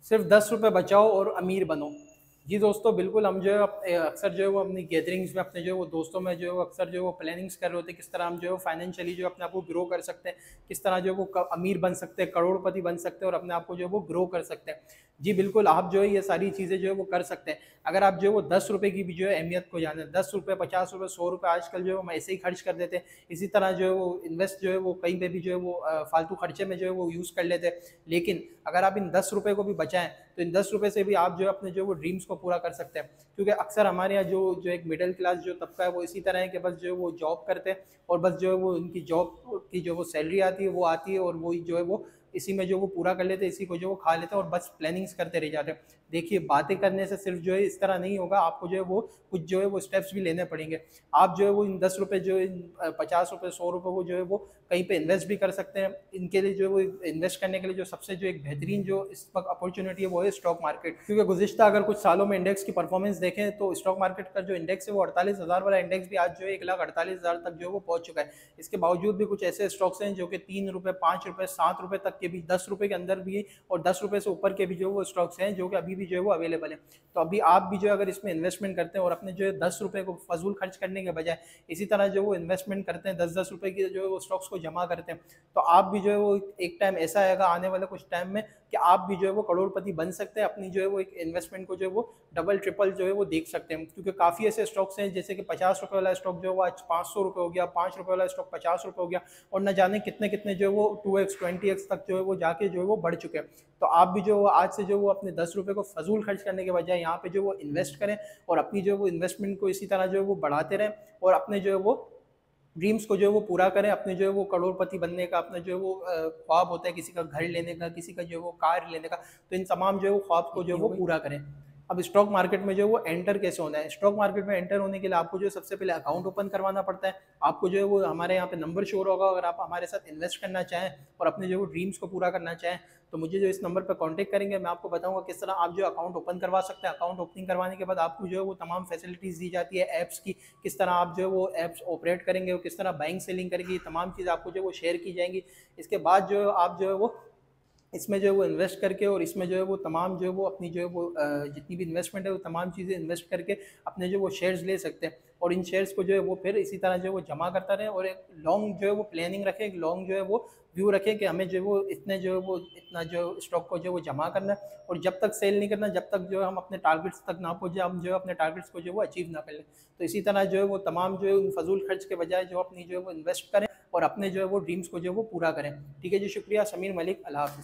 सिर्फ 10 रुपये बचाओ और अमीर बनो। जी दोस्तों, बिल्कुल हम जो है अक्सर जो है वो अपनी गैदरिंग्स में अपने जो है वो दोस्तों में जो है वो अक्सर जो है वो प्लानिंग्स कर रहे होते हैं, किस तरह हम जो है फाइनेंशियली जो है अपने आप को ग्रो कर सकते हैं, किस तरह जो है वो अमीर बन सकते हैं, करोड़पति बन सकते हैं और अपने आप को जो है वो ग्रो कर सकते हैं। जी बिल्कुल, आप जो है ये सारी चीज़ें जो है वो कर सकते हैं। अगर आप जो है वो 10 रुपये की भी जो है अहमियत को जाने, 10 रुपये, 50 रुपये, 100 रुपये आजकल जो है हम ऐसे ही खर्च कर देते हैं। इसी तरह जो है वो इन्वेस्ट जो है वो कहीं पे भी जो है वो फालतू खर्चे में जो है वो यूज़ कर लेते हैं। लेकिन अगर आप इन 10 रुपये को भी बचाएं तो इन 10 रुपये से भी आप जो है अपने जो वो ड्रीम्स को पूरा कर सकते हैं। क्योंकि अक्सर हमारे यहाँ जो जो एक मिडिल क्लास जो तबका है वो इसी तरह है कि बस जो है वो जॉब करते हैं और बस जो है वो उनकी जॉब की जो वो सैलरी आती है वो आती है और वही जो है वो इसी में जो वो पूरा कर लेते हैं, इसी को जो वो खा लेते हैं और बस प्लानिंग्स करते रह जाते हैं। देखिए, बातें करने से सिर्फ जो है इस तरह नहीं होगा, आपको जो है वो कुछ जो है वो स्टेप्स भी लेने पड़ेंगे। आप जो है वो इन 10 रुपये जो इन 50 रुपये, 100 रुपये वो जो है वो कहीं पे इन्वेस्ट भी कर सकते हैं। इनके लिए जो है वो इन्वेस्ट करने के लिए जो सबसे जो एक बेहतरीन जो इस वक्त अपॉर्चुनिटी है वो है स्टॉक मार्केट। क्योंकि गुज़िश्ता अगर कुछ सालों में इंडेक्स की परफॉर्मेंस देखें तो स्टॉक मार्केट का जो इंडेक्स है वो 48,000 वाला इंडेक्स भी आज जो है 1,48,000 तक जो है वो पहुंच चुका है। इसके बावजूद भी कुछ ऐसे स्टॉक्स हैं जो कि 3 रुपये, 5 रुपये, 7 रुपये तक के भी, 10 रुपये के अंदर भी और 10 रुपये से ऊपर के भी जो वो स्टॉक्स हैं जो कि अभी भी जो है वो अवेलेबल है। तो अभी आप भी जो है अगर इसमें इन्वेस्टमेंट करते हैं और अपने जो है 10 रुपये को फजूल खर्च करने के बजाय इसी तरह जो वो इन्वेस्टमेंट करते हैं, 10-10 रुपये की जो है वो स्टॉक्स को जमा करते हैं, तो आप भी जो है वो एक टाइम ऐसा आएगा आने वाले कुछ टाइम में कि आप भी जो है वो करोड़पति बन सकते हैं। अपनी जो है वो एक इन्वेस्टमेंट को जो है वो डबल ट्रिपल जो है वो देख सकते हैं। क्योंकि काफ़ी ऐसे स्टॉक्स हैं जैसे कि 50 रुपये वाला स्टॉक जो है वो आज 500 रुपये हो गया, 5 रुपये वाला स्टॉक 50 रुपये हो गया और न जाने कितने कितने जो है वो 2x 20x तक जो है वो जाके जो है वो बढ़ चुके हैं। तो आप भी जो आज से जो वो अपने 10 रुपये को फजूल खर्च करने के बजाय यहाँ पे जो वो इन्वेस्ट करें और अपनी जो है वो इन्वेस्टमेंट को इसी तरह जो है वो बढ़ाते रहें और अपने जो है वो ड्रीम्स को जो है वो पूरा करें। अपने जो है वो करोड़पति बनने का अपना जो है वो ख्वाब होता है, किसी का घर लेने का, किसी का जो है वो कार लेने का, तो इन तमाम जो है वो ख्वाब को जो है वो पूरा करें। अब स्टॉक मार्केट में जो है वो एंटर कैसे होना है? स्टॉक मार्केट में एंटर होने के लिए आपको जो है सबसे पहले अकाउंट ओपन करवाना पड़ता है। आपको जो है वो हमारे यहाँ पे नंबर शो होगा, अगर आप हमारे साथ इन्वेस्ट करना चाहें और अपने जो ड्रीम्स को पूरा करना चाहें तो मुझे जो इस नंबर पर कांटेक्ट करेंगे, मैं आपको बताऊंगा किस तरह आप जो अकाउंट ओपन करवा सकते हैं। अकाउंट ओपनिंग करवाने के बाद आपको जो है वो तमाम फैसिलिटीज़ दी जाती है ऐप्स की, किस तरह आप जो है वो ऐप्स ऑपरेट करेंगे और किस तरह बैंक से लिंक करेंगे, तमाम चीज़ आपको जो है वो शेयर की जाएंगी। इसके बाद जो है आप जो है वो इसमें जो है वो इन्वेस्ट करके और इसमें जो है वो तमाम जो है वो अपनी जो है वो जितनी भी इन्वेस्टमेंट है वो तमाम चीज़ें इन्वेस्ट करके अपने जो वो शेयर्स ले सकते हैं और इन शेयर्स को जो है वो फिर इसी तरह जो है वो जमा करता रहे और एक लॉन्ग जो है वो प्लानिंग रखें, एक लॉन्ग जो है वो व्यू रखें कि हमें जो है वो इतने जो है वो इतना जो स्टॉक को जो है वो जमा करना है और जब तक सेल नहीं करना, जब तक जो है हम अपने टारगेट्स तक ना पहुँचे, हम जो है अपने टारगेट्स को जो है वो अचीव ना कर लें। तो इसी तरह जो है वो तमाम जो है उन फजूल खर्च के बजाय जो अपनी जो है वो इन्वेस्ट करें और अपने जो है वो ड्रीम्स को जो है वो पूरा करें। ठीक है जी, शुक्रिया। समीर मलिक, अल्लाह हाफ़िज़।